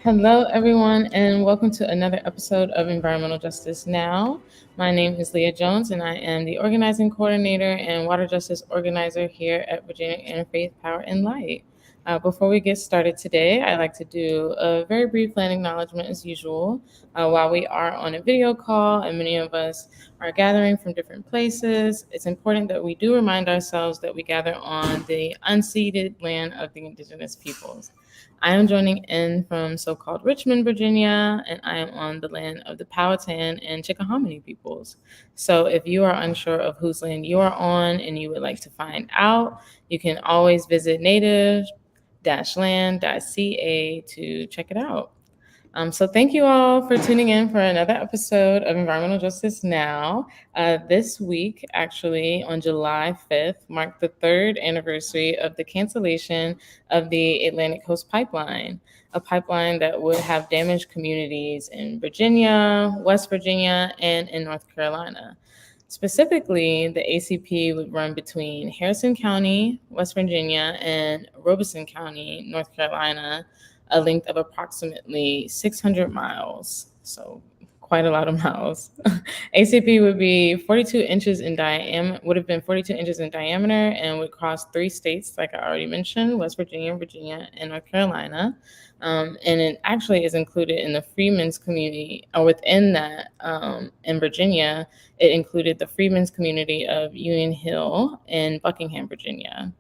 Hello, everyone, and welcome to another episode of Environmental Justice Now. My name is Leah Jones, and I am the organizing coordinator and water justice organizer here at Virginia Interfaith Power and Light. Before we get started today, I'd like to do a very brief land acknowledgement as usual. While we are on a video call and many of us are gathering from different places, it's important that we do remind ourselves that we gather on the unceded land of the indigenous peoples. I am joining in from so-called Richmond, Virginia, and I am on the land of the Powhatan and Chickahominy peoples. So if you are unsure of whose land you are on and you would like to find out, you can always visit native-land.ca to check it out. So thank you all for tuning in for another episode of Environmental Justice Now. This week, actually, on July 5th, marked the third anniversary of the cancellation of the Atlantic Coast Pipeline, a pipeline that would have damaged communities in Virginia, West Virginia, and in North Carolina. Specifically, the ACP would run between Harrison County, West Virginia, and Robeson County, North Carolina, a length of approximately 600 miles. So quite a lot of miles. ACP would be 42 inches in diameter, would have been 42 inches in diameter and would cross 3 states, like I already mentioned, West Virginia, Virginia, and North Carolina. And it actually is included in the Freedmen's community, or within that, in Virginia, it included the Freedmen's community of Union Hill in Buckingham, Virginia.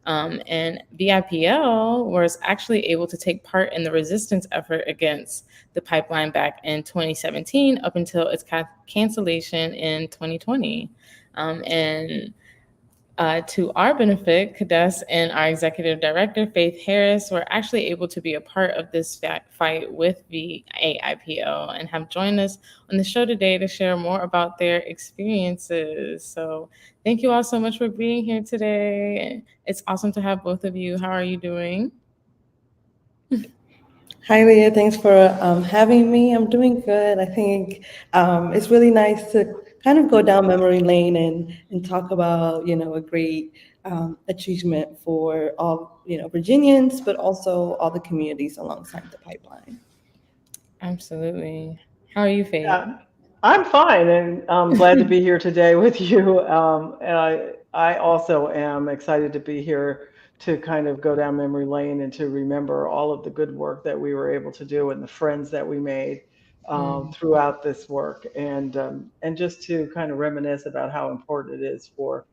And VIPL was actually able to take part in the resistance effort against the pipeline back in 2017 up until its cancellation in 2020. To our benefit, Kadesh and our executive director, Faith Harris, were actually able to be a part of this fight with VAIPL and have joined us on the show today to share more about their experiences. So thank you all so much for being here today. It's awesome to have both of you. How are you doing? Hi, Leah. Thanks for having me. I'm doing good. I think it's really nice to kind of go down memory lane and talk about, a great achievement for all, Virginians, but also all the communities alongside the pipeline. Absolutely. How are you, Faith? I'm fine, and I'm glad to be here today with you. And I also am excited to be here to kind of go down memory lane and to remember all of the good work that we were able to do and the friends that we made throughout this work, and just to kind of reminisce about how important it is for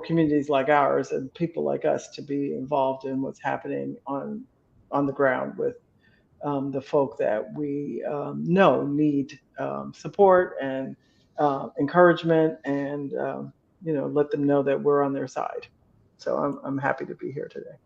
communities like ours and people like us to be involved in what's happening on the ground with the folk that we know need support and encouragement, and let them know that we're on their side. So I'm happy to be here today.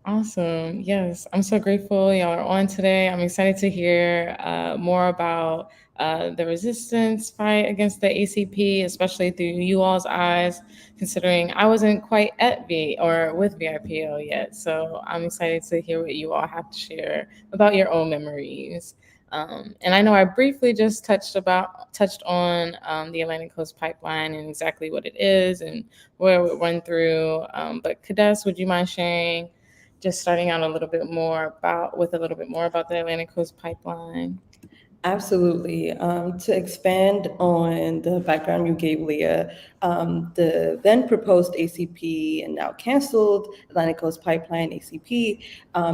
Awesome. Yes, I'm so grateful y'all are on today. I'm excited to hear more about the resistance fight against the ACP, especially through you all's eyes, considering I wasn't quite at V or with VIPO yet. So I'm excited to hear what you all have to share about your own memories. And I know I briefly just touched on the Atlantic Coast Pipeline and exactly what it is and where it went through. But Kadesh, would you mind sharing? Just starting out a little bit more about the Atlantic Coast Pipeline. Absolutely. To expand on the background you gave, Leah, the then proposed ACP and now canceled Atlantic Coast Pipeline, ACP,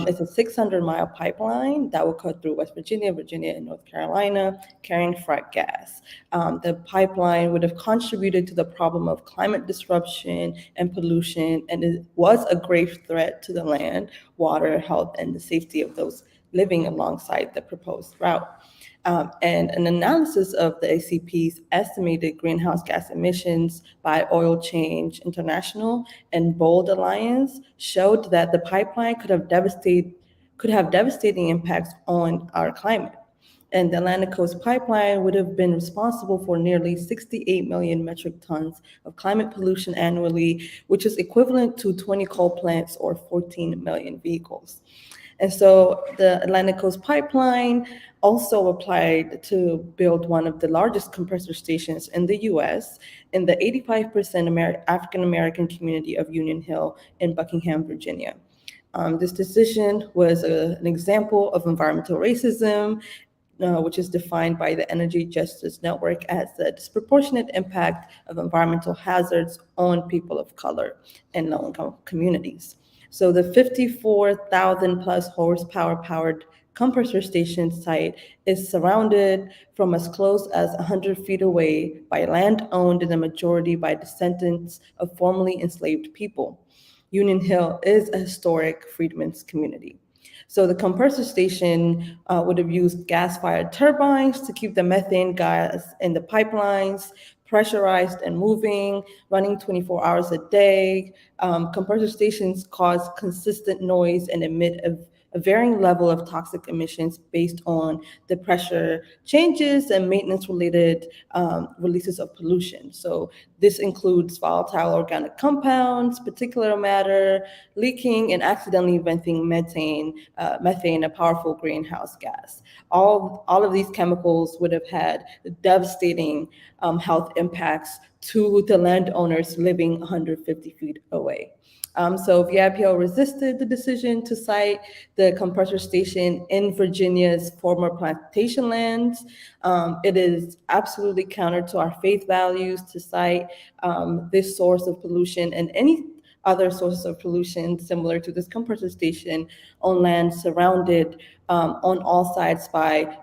is a 600-mile pipeline that will cut through West Virginia, Virginia, and North Carolina, carrying frack gas. The pipeline would have contributed to the problem of climate disruption and pollution, and it was a grave threat to the land, water, health, and the safety of those living alongside the proposed route. And an analysis of the ACP's estimated greenhouse gas emissions by Oil Change International and Bold Alliance showed that the pipeline could have devastating impacts on our climate. And the Atlantic Coast Pipeline would have been responsible for nearly 68 million metric tons of climate pollution annually, which is equivalent to 20 coal plants or 14 million vehicles. And so the Atlantic Coast Pipeline also applied to build one of the largest compressor stations in the US in the 85% African American community of Union Hill in Buckingham, Virginia. This decision was an example of environmental racism, which is defined by the Energy Justice Network as the disproportionate impact of environmental hazards on people of color and low-income communities. So the 54,000 plus horsepower powered compressor station site is surrounded from as close as 100 feet away by land owned in the majority by descendants of formerly enslaved people. Union Hill is a historic freedmen's community. So the compressor station would have used gas-fired turbines to keep the methane gas in the pipelines pressurized and moving, running 24 hours a day. Compressor stations cause consistent noise and emit a varying level of toxic emissions based on the pressure changes and maintenance-related releases of pollution. So this includes volatile organic compounds, particulate matter, leaking, and accidentally venting methane, a powerful greenhouse gas. All of these chemicals would have had devastating health impacts to the landowners living 150 feet away. So VIPO resisted the decision to site the compressor station in Virginia's former plantation lands. It is absolutely counter to our faith values to cite this source of pollution and any other sources of pollution similar to this compressor station on land surrounded on all sides by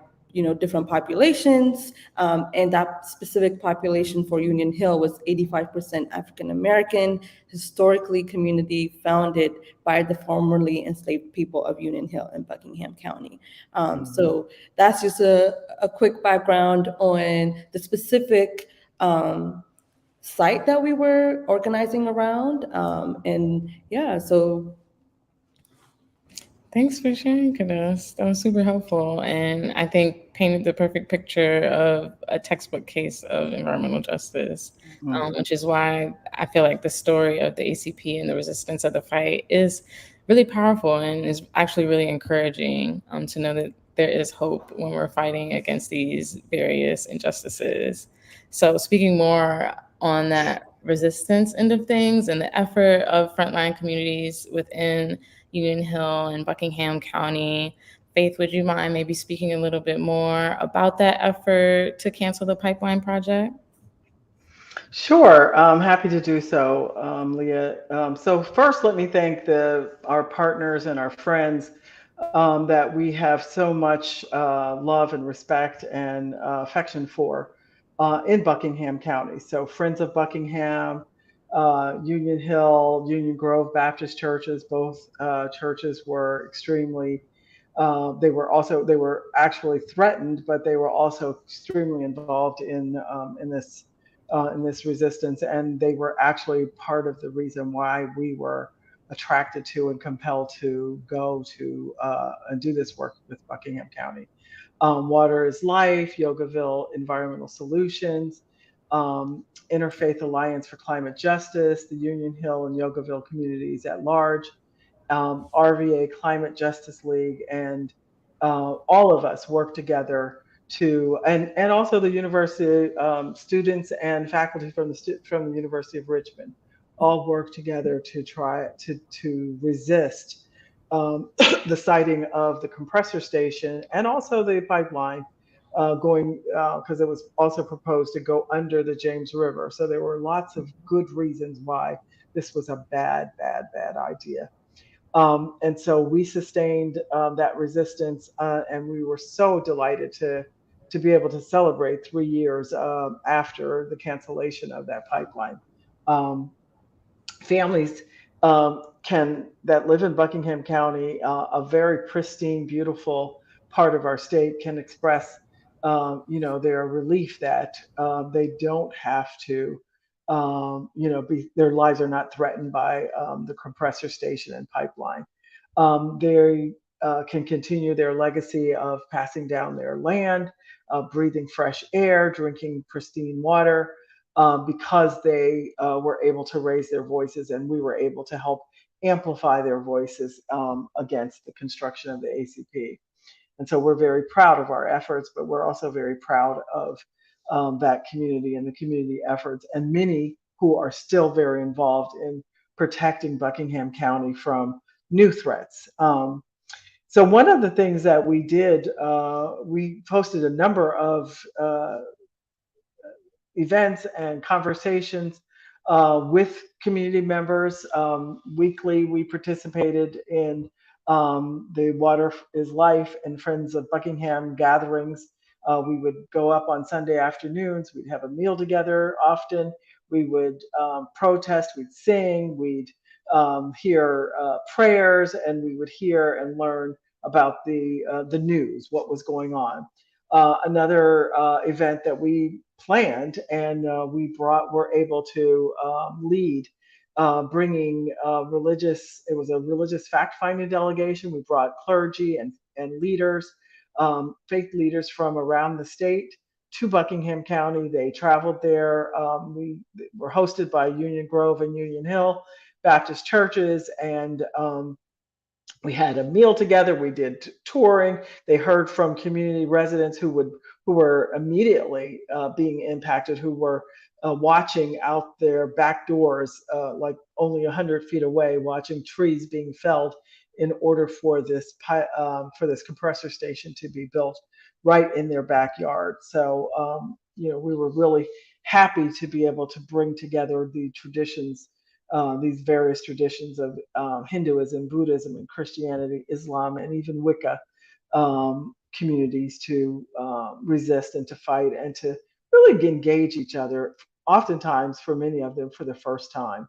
different populations, and that specific population for Union Hill was 85% African American, historically community founded by the formerly enslaved people of Union Hill in Buckingham County. So that's just a quick background on the specific site that we were organizing around. And yeah, so Thanks for sharing, Kadas. That was super helpful. And I think painted the perfect picture of a textbook case of environmental justice, which is why I feel like the story of the ACP and the resistance of the fight is really powerful and is actually really encouraging to know that there is hope when we're fighting against these various injustices. So, speaking more on that resistance end of things and the effort of frontline communities within Union Hill and Buckingham County. Faith, would you mind maybe speaking a little bit more about that effort to cancel the pipeline project? Sure, I'm happy to do so, Leah. So first, let me thank our partners and our friends that we have so much love and respect and affection for in Buckingham County. So Friends of Buckingham, Union Hill, Union Grove Baptist churches, both churches were extremely they were actually threatened, but they were also extremely involved in this resistance, and they were actually part of the reason why we were attracted to and compelled to go to and do this work with Buckingham County. Water is Life, Yogaville Environmental Solutions, Interfaith Alliance for Climate Justice, the Union Hill and Yogaville communities at large, RVA Climate Justice League, and all of us work together and also the university students and faculty from the University of Richmond all work together to try to resist the siting of the compressor station and also the pipeline going because it was also proposed to go under the James River. So there were lots of good reasons why this was a bad, bad, bad idea. And so we sustained that resistance, and we were so delighted to be able to celebrate 3 years after the cancellation of that pipeline. Um, Families can that live in Buckingham County, a very pristine, beautiful part of our state, can express, their relief that they don't have to, their lives are not threatened by the compressor station and pipeline. They can continue their legacy of passing down their land, breathing fresh air, drinking pristine water, because they were able to raise their voices and we were able to help amplify their voices against the construction of the ACP. And so we're very proud of our efforts, but we're also very proud of that community and the community efforts, and many who are still very involved in protecting Buckingham County from new threats. So one of the things that we did, we posted a number of events and conversations with community members. Weekly, we participated in the Water is Life and Friends of Buckingham gatherings. We would go up on Sunday afternoons. We'd have a meal together often. We would protest, we'd sing, we'd hear prayers, and we would hear and learn about the news, what was going on. Another event that we planned and were able to lead, bringing it was a religious fact-finding delegation. We brought clergy and leaders, faith leaders from around the state to Buckingham County. They traveled there. We were hosted by Union Grove and Union Hill Baptist churches, and we had a meal together. We did touring. They heard from community residents who were immediately being impacted, who were watching out their back doors, like only 100 feet away, watching trees being felled in order for this compressor station to be built right in their backyard. So we were really happy to be able to bring together the traditions, these various traditions of Hinduism, Buddhism, and Christianity, Islam, and even Wicca communities to resist and to fight and to really engage each other, oftentimes for many of them for the first time.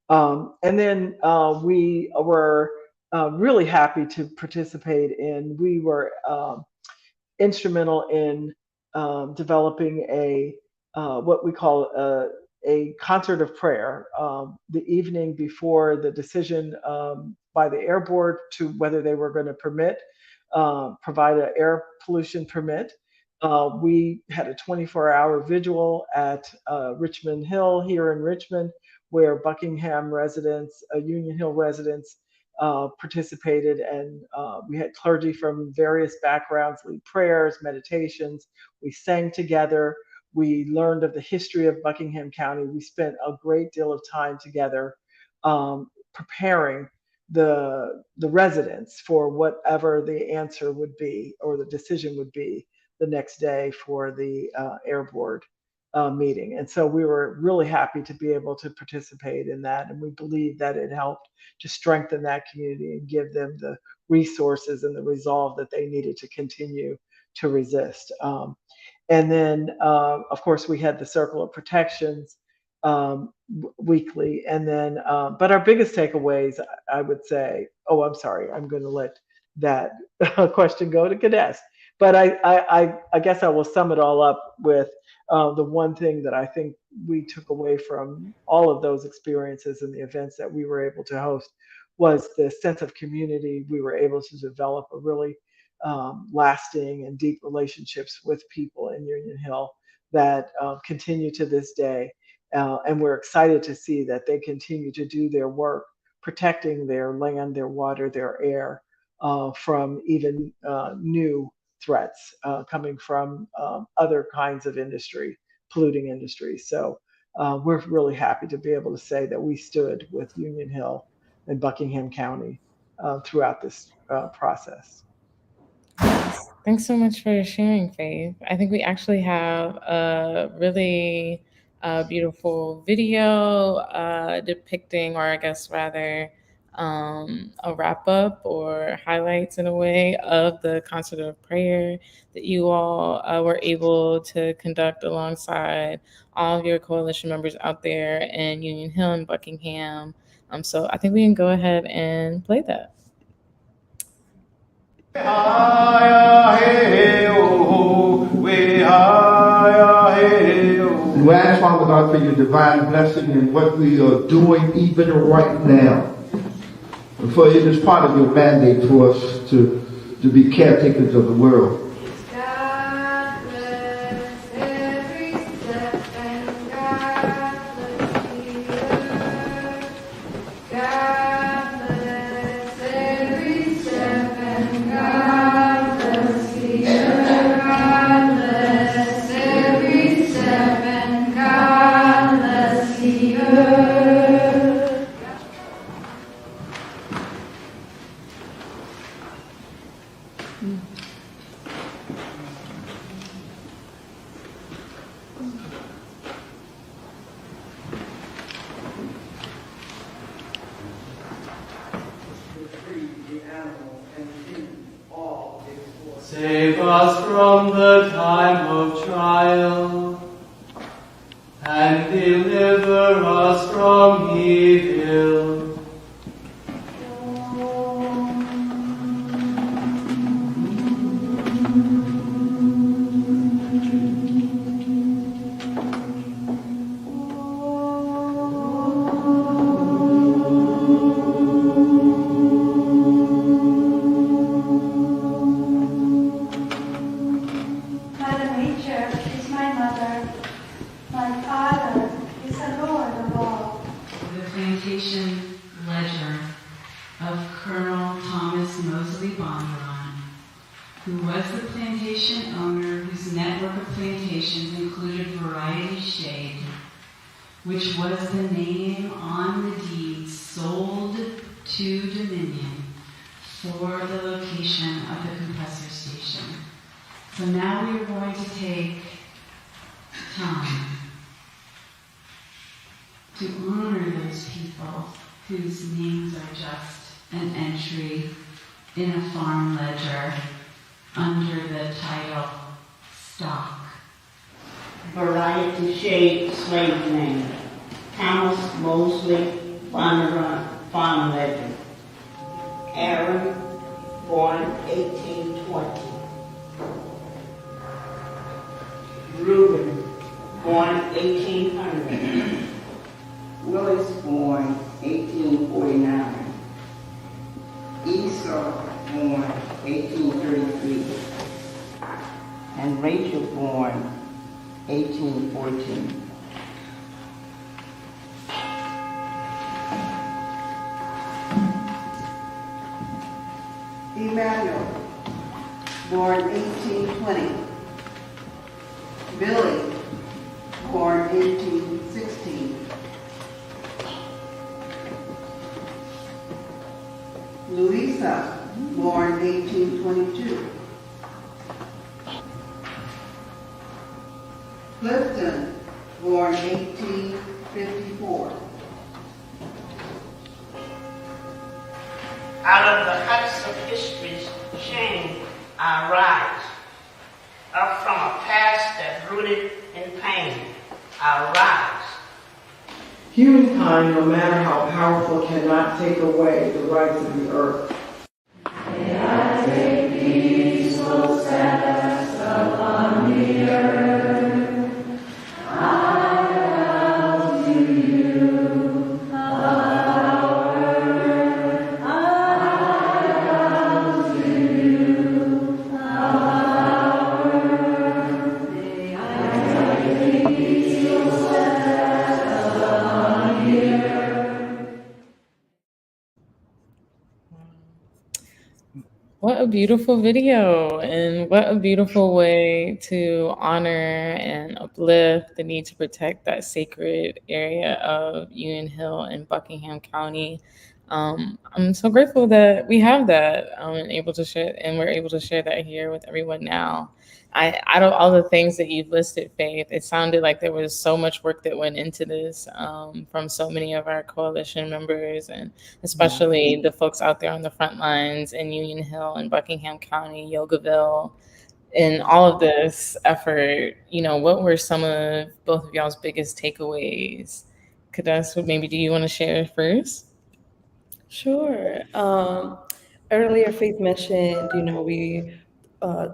And then we were really happy to participate in, we were instrumental in developing what we call a concert of prayer the evening before the decision by the air board to whether they were going to provide an air pollution permit. We had a 24-hour vigil at Richmond Hill here in Richmond, where Buckingham residents, Union Hill residents participated, and we had clergy from various backgrounds lead prayers, meditations. We sang together. We learned of the history of Buckingham County. We spent a great deal of time together preparing the residents for whatever the answer would be or the decision would be the next day for the air board meeting. And so we were really happy to be able to participate in that. And we believe that it helped to strengthen that community and give them the resources and the resolve that they needed to continue to resist. And then, of course, we had the Circle of Protections weekly. And then, but our biggest takeaways, I would say, oh, I'm sorry, I'm going to let that question go to Kadesh. But I guess I will sum it all up with the one thing that I think we took away from all of those experiences and the events that we were able to host was the sense of community. We were able to develop a really lasting and deep relationships with people in Union Hill that continue to this day. And we're excited to see that they continue to do their work, protecting their land, their water, their air from even new threats coming from other kinds of industry, polluting industries. So we're really happy to be able to say that we stood with Union Hill and Buckingham County throughout this process. Thanks so much for sharing, Faith. I think we actually have a really beautiful video depicting, or I guess rather, a wrap up or highlights in a way of the concert of prayer that you all were able to conduct alongside all of your coalition members out there in Union Hill and Buckingham. So I think we can go ahead and play that. We ask, Father God, for your divine blessing in what we are doing even right now. For it is part of your mandate for us to be caretakers of the world. God bless every step and God bless the earth. God Save us from the time of trial, and deliver us from evil. Mother Nature is my mother. My father is the Lord of all. The plantation ledger of Colonel Thomas Mosley Bondurant, who was the plantation owner whose network of plantations included Variety Shade, which was the name on the deed sold to Dominion for the location of the compressor station. So now we are going to take time to honor those people whose names are just an entry in a farm ledger under the title Stock. Variety Shade slave name, Thomas Mosley Bondurant Farm Legend. Aaron, born 1820. Reuben, born 1800. Willis, born 1849. Esau, born 1833. And Rachel, born 1814. Emmanuel, born 1820. Billy, born 1816. Louisa, born 1822. Clifton, born 1854. Out of the huts of history's shame, I rise. Up from a past that's rooted in pain, I rise. Humankind, no matter how powerful, cannot take away the rights of the earth. What a beautiful video, and what a beautiful way to honor and uplift the need to protect that sacred area of Union Hill and Buckingham County. I'm so grateful that we have that and able to share, and we're able to share that here with everyone now. Out of all the things that you've listed, Faith, it sounded like there was so much work that went into this from so many of our coalition members, and especially the folks out there on the front lines in Union Hill and Buckingham County, Yogaville. In all of this effort, what were some of both of y'all's biggest takeaways? Kadesh, maybe do you want to share first? Sure. Earlier, Faith mentioned,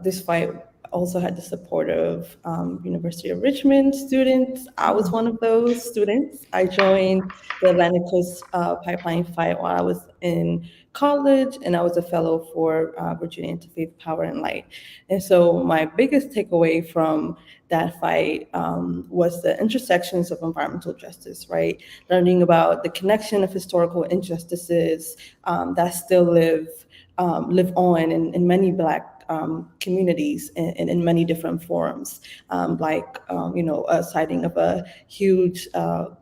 this fight also had the support of University of Richmond students. I was one of those students. I joined the Atlantic Coast Pipeline fight while I was in college, and I was a fellow for Virginia Interfaith Power and Light. And so my biggest takeaway from that fight was the intersections of environmental justice, right? Learning about the connection of historical injustices that still live on in many Black communities in many different forums, a sighting of a huge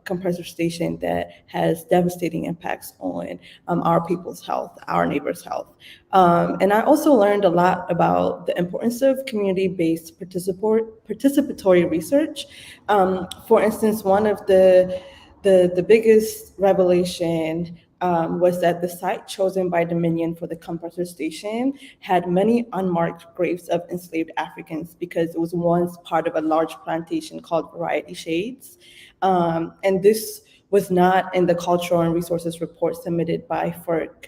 compressor station that has devastating impacts on our people's health, our neighbors' health. And I also learned a lot about the importance of community-based participatory research. For instance, one of the biggest revelation was that the site chosen by Dominion for the compressor station had many unmarked graves of enslaved Africans because it was once part of a large plantation called Variety Shades. And this was not in the cultural and resources report submitted by FERC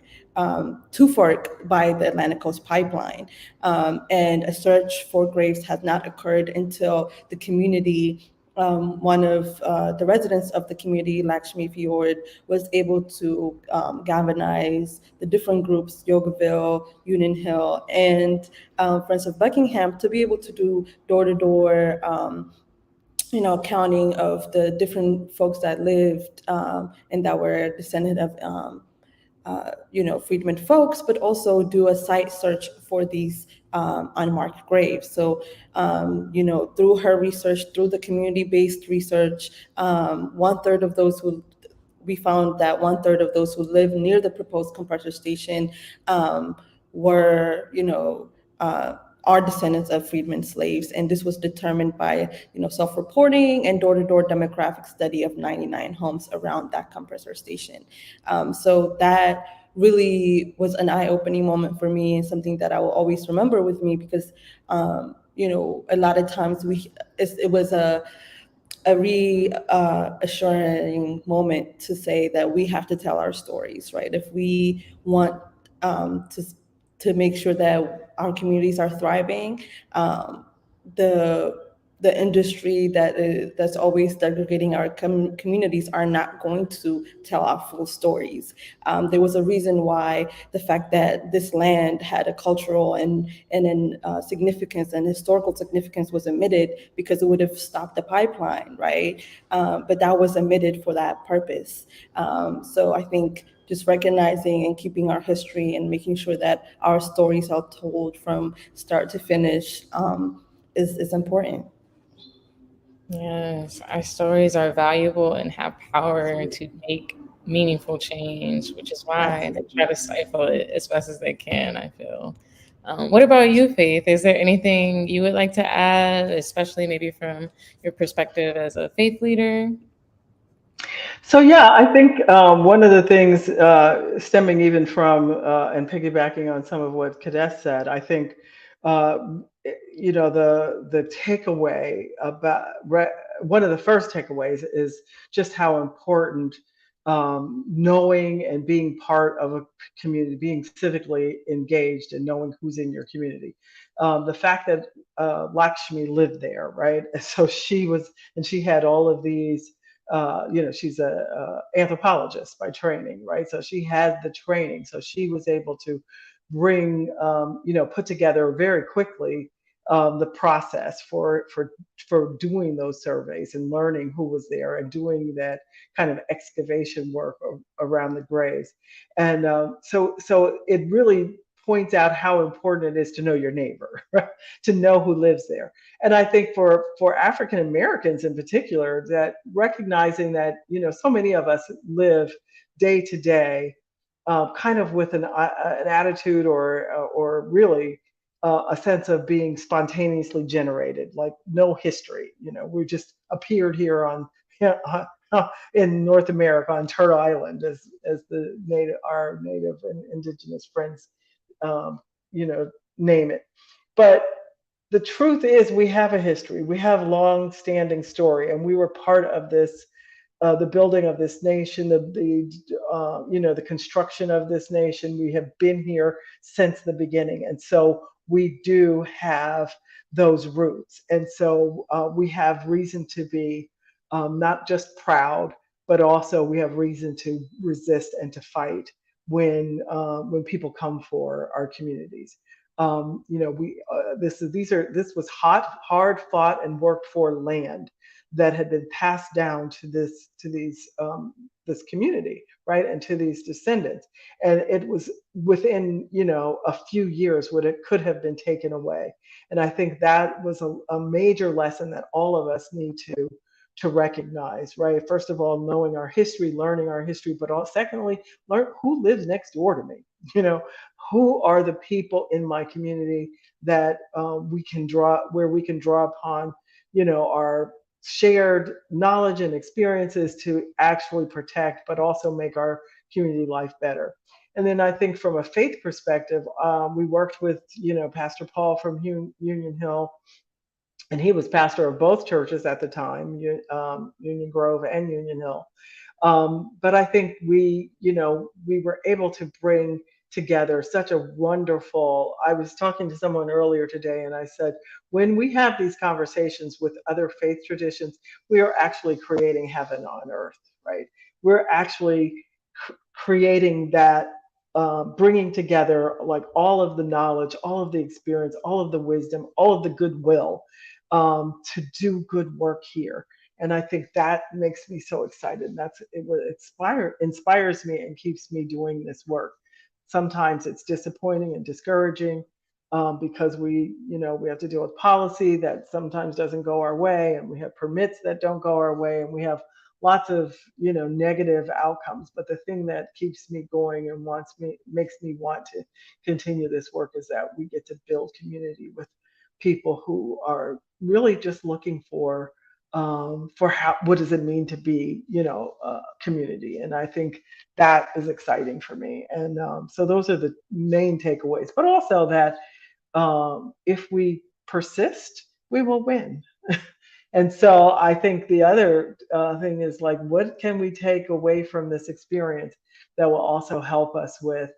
to FERC by the Atlantic Coast Pipeline. And a search for graves had not occurred until the community, one of the residents of the community, Lakshmi Fjord, was able to galvanize the different groups, Yogaville, Union Hill, and Friends of Buckingham, to be able to do door-to-door counting of the different folks that lived and that were descendant of freedmen folks, but also do a site search for these unmarked graves. So, through her research, through the community-based research, we found that 1/3 of those who live near the proposed compressor station were, are descendants of freedmen slaves. And this was determined by, self-reporting and door-to-door demographic study of 99 homes around that compressor station. So that really was an eye-opening moment for me, and something that I will always remember with me, because, a lot of times it was a reassuring moment to say that we have to tell our stories, right? If we want to make sure that our communities are thriving, the industry that's always segregating our communities are not going to tell our full stories. There was a reason why the fact that this land had a cultural and significance and historical significance was omitted, because it would have stopped the pipeline, right? But that was omitted for that purpose. So I think just recognizing and keeping our history and making sure that our stories are told from start to finish is important. Yes, our stories are valuable and have power to make meaningful change, which is why they try to stifle it as best as they can, I feel. What about you, Faith? Is there anything you would like to add, especially maybe from your perspective as a faith leader? So yeah, I think one of the things stemming even from and piggybacking on some of what Kadesh said, I think uh, the takeaway about one of the first takeaways is just how important knowing and being part of a community, being civically engaged and knowing who's in your community. The fact that Lakshmi lived there, right? So she had all of these she's a anthropologist by training, right? So she had the training, so she was able to bring, put together very quickly the process for doing those surveys and learning who was there and doing that kind of excavation work around the graves. And so it really points out how important it is to know your neighbor, right? To know who lives there. And I think for African Americans in particular, that recognizing that so many of us live day to day, kind of with an attitude or really a sense of being spontaneously generated, like no history. We just appeared here on in North America on Turtle Island as our native and indigenous friends, um, you know, name it. But the truth is we have a history, we have a long-standing story, and we were part of this, the building of this nation, the construction of this nation. We have been here since the beginning, and so we do have those roots, and so we have reason to be not just proud, but also we have reason to resist and to fight when people come for our communities. We this was hard fought and worked for land. that had been passed down to this community, right, and to these descendants. And it was within, a few years what it could have been taken away. And I think that was a major lesson that all of us need to recognize, right? First of all, knowing our history, learning our history, but secondly, learn who lives next door to me. You know, who are the people in my community that where we can draw upon, our shared knowledge and experiences to actually protect, but also make our community life better. And then I think from a faith perspective, we worked with, Pastor Paul from Union Hill, and he was pastor of both churches at the time, Union Grove and Union Hill. But I think we were able to bring together such a wonderful. I was talking to someone earlier today, and I said, when we have these conversations with other faith traditions, we are actually creating heaven on earth, right? We're actually creating that, bringing together like all of the knowledge, all of the experience, all of the wisdom, all of the goodwill, to do good work here. And I think that makes me so excited. And inspires me and keeps me doing this work. Sometimes it's disappointing and discouraging, because we have to deal with policy that sometimes doesn't go our way, and we have permits that don't go our way, and we have lots of negative outcomes. But the thing that keeps me going and makes me want to continue this work is that we get to build community with people who are really just looking for what does it mean to be a community. And I think that is exciting for me. And so those are the main takeaways, but also that, if we persist, we will win. And so I think the other thing is, like, what can we take away from this experience that will also help us with,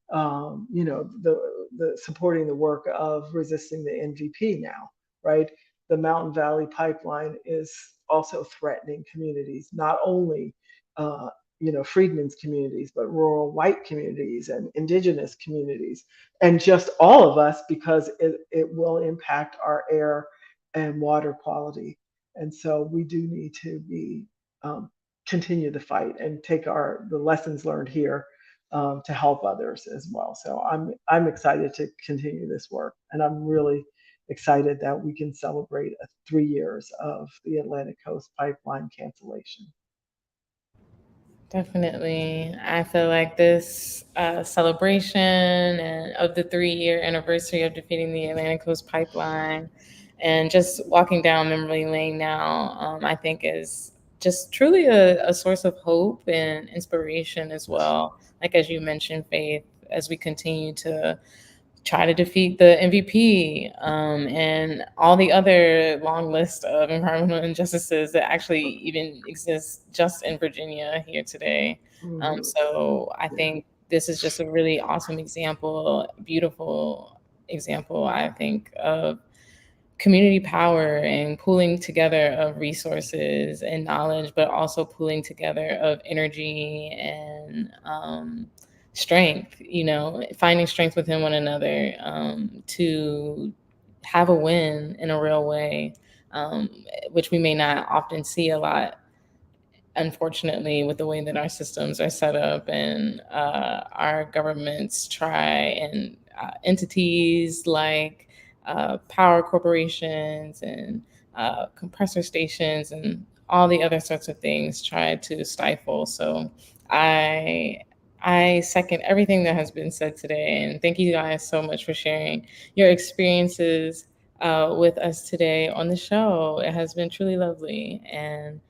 the supporting the work of resisting the MVP now, right? The Mountain Valley Pipeline is also threatening communities, not only freedmen's communities, but rural white communities and indigenous communities, and just all of us, because it will impact our air and water quality. And so we do need to continue the fight and take the lessons learned here, to help others as well. So I'm excited to continue this work, and I'm really excited that we can celebrate 3 years of the Atlantic Coast Pipeline cancellation. Definitely. I feel like this celebration and of the 3-year anniversary of defeating the Atlantic Coast Pipeline and just walking down memory lane now, I think is just truly a source of hope and inspiration as well. Like, as you mentioned, Faith, as we continue to try to defeat the MVP, and all the other long list of environmental injustices that actually even exist just in Virginia here today. So I think this is just a really awesome example, beautiful example, I think, of community power and pooling together of resources and knowledge, but also pooling together of energy and strength, finding strength within one another, to have a win in a real way, which we may not often see a lot, unfortunately, with the way that our systems are set up and our governments try, and entities like power corporations and compressor stations and all the other sorts of things try to stifle. So I I second everything that has been said today, and thank you guys so much for sharing your experiences with us today on the show. It has been truly lovely, and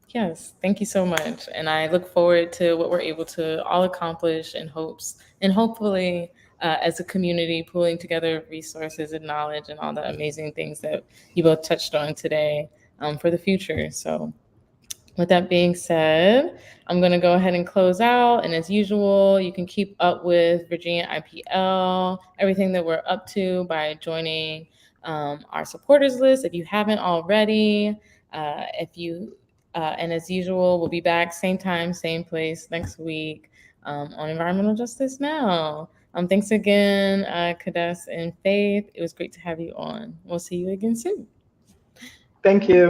yes, thank you so much. And I look forward to what we're able to all accomplish and hopefully, as a community, pulling together resources and knowledge and all the amazing things that you both touched on today, for the future. So with that being said, I'm going to go ahead and close out. And as usual, you can keep up with Virginia IPL, everything that we're up to, by joining our supporters list if you haven't already. And as usual, we'll be back same time, same place next week, on Environmental Justice Now. Thanks again, Kadesh and Faith. It was great to have you on. We'll see you again soon. Thank you.